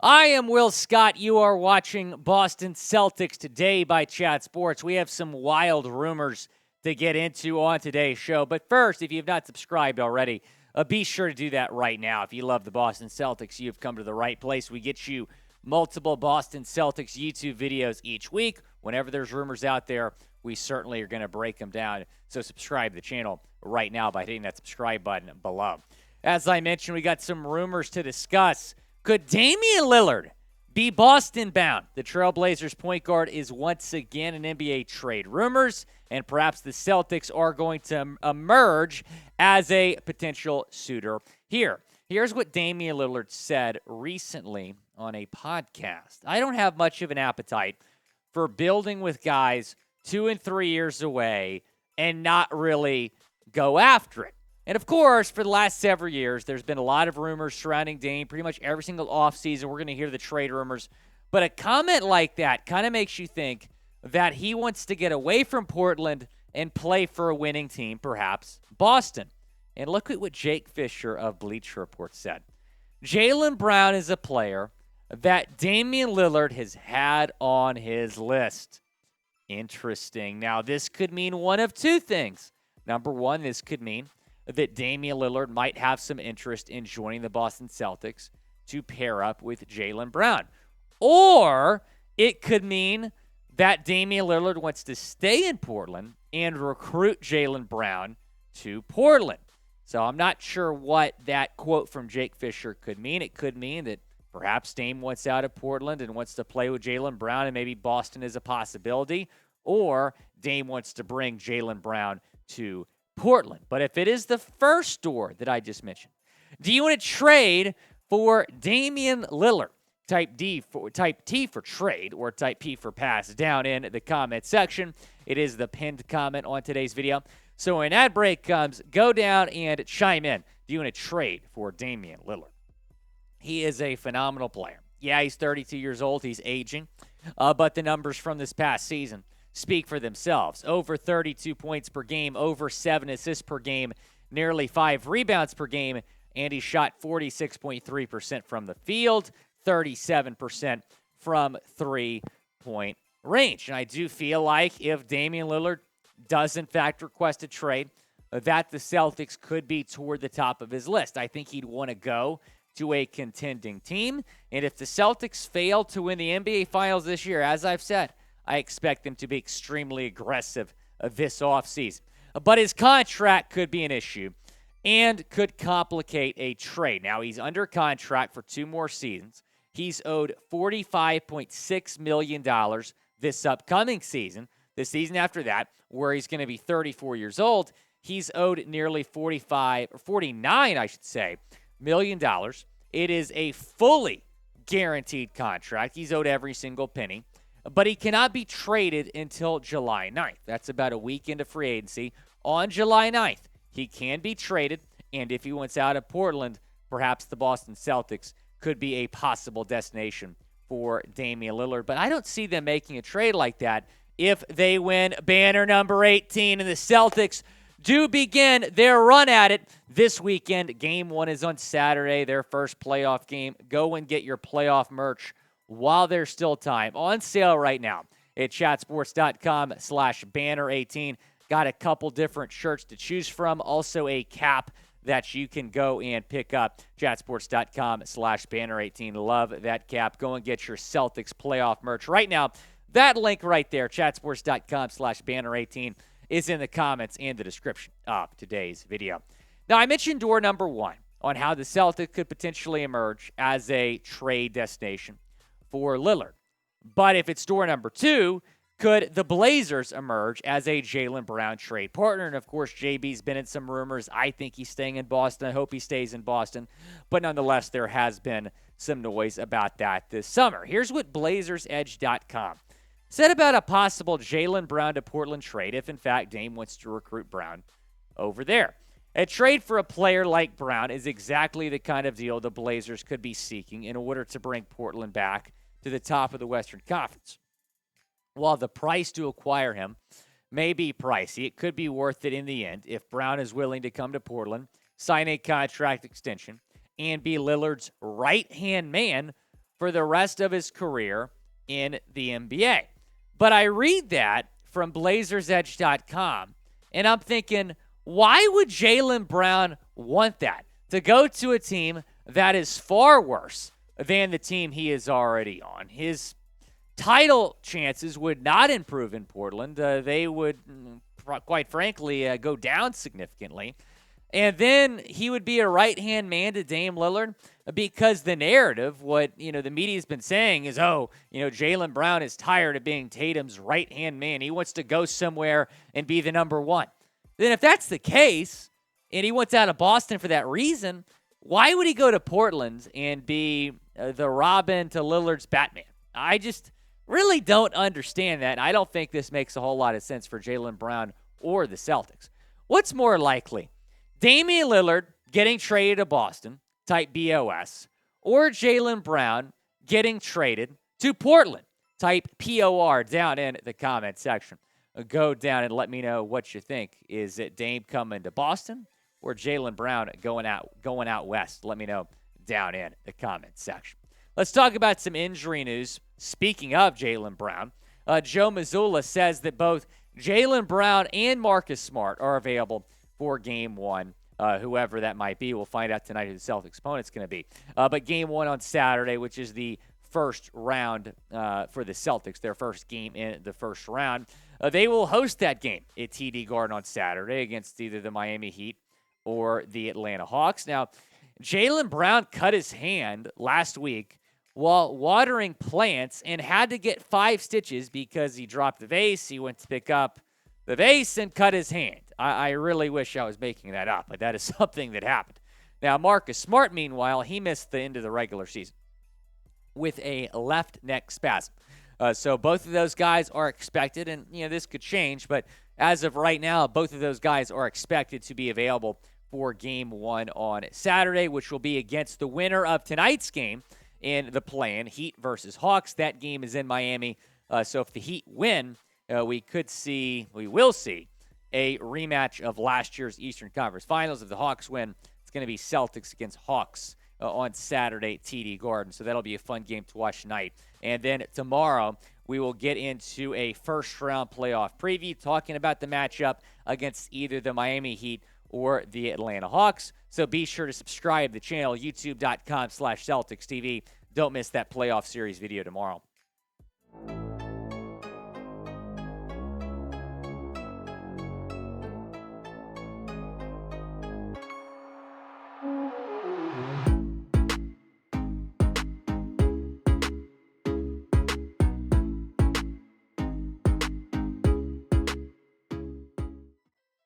I am Will Scott. You are watching Boston Celtics Today by Chat Sports. We have some wild rumors to get into on today's show. But first, if you have not subscribed already, be sure to do that right now. If you love the Boston Celtics, you've come to the right place. We get you multiple Boston Celtics YouTube videos each week. Whenever there's rumors out there, we certainly are going to break them down. So subscribe to the channel right now by hitting that subscribe button below. As I mentioned, we got some rumors to discuss. Could Damian Lillard be Boston bound? The Trailblazers point guard is once again in NBA trade rumors, and perhaps the Celtics are going to emerge as a potential suitor here. Here's what Damian Lillard said recently on a podcast. I don't have much of an appetite for building with guys 2 and 3 years away and not really go after it. And, of course, for the last several years, there's been a lot of rumors surrounding Dame. Pretty much every single offseason, we're going to hear the trade rumors. But a comment like that kind of makes you think that he wants to get away from Portland and play for a winning team, perhaps Boston. And look at what Jake Fischer of Bleacher Report said. Jalen Brown is a player that Damian Lillard has had on his list. Interesting. Now, this could mean one of two things. Number one, this could mean that Damian Lillard might have some interest in joining the Boston Celtics to pair up with Jaylen Brown. Or it could mean that Damian Lillard wants to stay in Portland and recruit Jaylen Brown to Portland. So I'm not sure what that quote from Jake Fischer could mean. It could mean that perhaps Dame wants out of Portland and wants to play with Jaylen Brown, and maybe Boston is a possibility. Or Dame wants to bring Jaylen Brown to Portland. But if it is the first door that I just mentioned, do you want to trade for Damian Lillard? Type T for trade or type P for pass down in the comment section. It is the pinned comment on today's video. So when ad break comes, go down and chime in. Do you want to trade for Damian Lillard? He is a phenomenal player. Yeah, he's 32 years old. He's aging. But the numbers from this past season speak for themselves. Over 32 points per game, over 7 assists per game, nearly 5 rebounds per game, and he shot 46.3% from the field, 37% from three-point range. And I do feel like if Damian Lillard does, in fact, request a trade, that the Celtics could be toward the top of his list. I think he'd want to go to a contending team. And if the Celtics fail to win the NBA Finals this year, as I've said, I expect them to be extremely aggressive this offseason. But his contract could be an issue and could complicate a trade. Now, he's under contract for 2 more seasons. He's owed $45.6 million this upcoming season. The season after that, where he's going to be 34 years old, he's owed nearly $49 million. It is a fully guaranteed contract. He's owed every single penny. But he cannot be traded until July 9th. That's about a week into free agency. On July 9th, he can be traded, and if he wants out of Portland, perhaps the Boston Celtics could be a possible destination for Damian Lillard. But I don't see them making a trade like that if they win banner number 18, and the Celtics do begin their run at it this weekend. Game 1 is on Saturday, their first playoff game. Go and get your playoff merch while there's still time. On sale right now at chatsports.com/banner18. Got a couple different shirts to choose from. Also a cap that you can go and pick up. chatsports.com/banner18. Love that cap. Go and get your Celtics playoff merch right now. That link right there, chatsports.com/banner18, is in the comments and the description of today's video. Now, I mentioned door number 1 on how the Celtics could potentially emerge as a trade destination for Lillard. But if it's door number 2, could the Blazers emerge as a Jaylen Brown trade partner? And, of course, JB's been in some rumors. I think he's staying in Boston. I hope he stays in Boston. But nonetheless, there has been some noise about that this summer. Here's what BlazersEdge.com said about a possible Jaylen Brown to Portland trade if, in fact, Dame wants to recruit Brown over there. A trade for a player like Brown is exactly the kind of deal the Blazers could be seeking in order to bring Portland back to the top of the Western Conference. While the price to acquire him may be pricey, it could be worth it in the end if Brown is willing to come to Portland, sign a contract extension, and be Lillard's right-hand man for the rest of his career in the NBA. But I read that from BlazersEdge.com, and I'm thinking, why would Jaylen Brown want that? To go to a team that is far worse than the team he is already on. His title chances would not improve in Portland. They would, quite frankly, go down significantly. And then he would be a right-hand man to Dame Lillard because the narrative, what the media's been saying is, Jaylen Brown is tired of being Tatum's right-hand man. He wants to go somewhere and be the number one. Then if that's the case, and he wants out of Boston for that reason, why would he go to Portland and be the Robin to Lillard's Batman? I just really don't understand that. I don't think this makes a whole lot of sense for Jaylen Brown or the Celtics. What's more likely? Damian Lillard getting traded to Boston, type BOS, or Jaylen Brown getting traded to Portland, type POR, down in the comment section. Go down and let me know what you think. Is it Dame coming to Boston or Jaylen Brown going out west? Let me know down in the comment section. Let's talk about some injury news. Speaking of Jaylen Brown, Joe Mazzulla says that both Jaylen Brown and Marcus Smart are available for Game 1. Whoever that might be, we'll find out tonight who the Celtics opponent's going to be. But Game 1 on Saturday, which is the first round for the Celtics, their first game in the first round. They will host that game at TD Garden on Saturday against either the Miami Heat or the Atlanta Hawks. Now, Jaylen Brown cut his hand last week while watering plants and had to get 5 stitches because he dropped the vase. He went to pick up the vase and cut his hand. I really wish I was making that up, but that is something that happened. Now, Marcus Smart, meanwhile, he missed the end of the regular season with a left neck spasm. So both of those guys are expected, and this could change, but as of right now, both of those guys are expected to be available for Game 1 on Saturday, which will be against the winner of tonight's game in the play-in, Heat versus Hawks. That game is in Miami, so if the Heat win, we will see a rematch of last year's Eastern Conference Finals. If the Hawks win, it's going to be Celtics against Hawks on Saturday at TD Garden. So that'll be a fun game to watch tonight. And then tomorrow, we will get into a first-round playoff preview, talking about the matchup against either the Miami Heat or the Atlanta Hawks. So be sure to subscribe to the channel, youtube.com/CelticsTV. Don't miss that playoff series video tomorrow.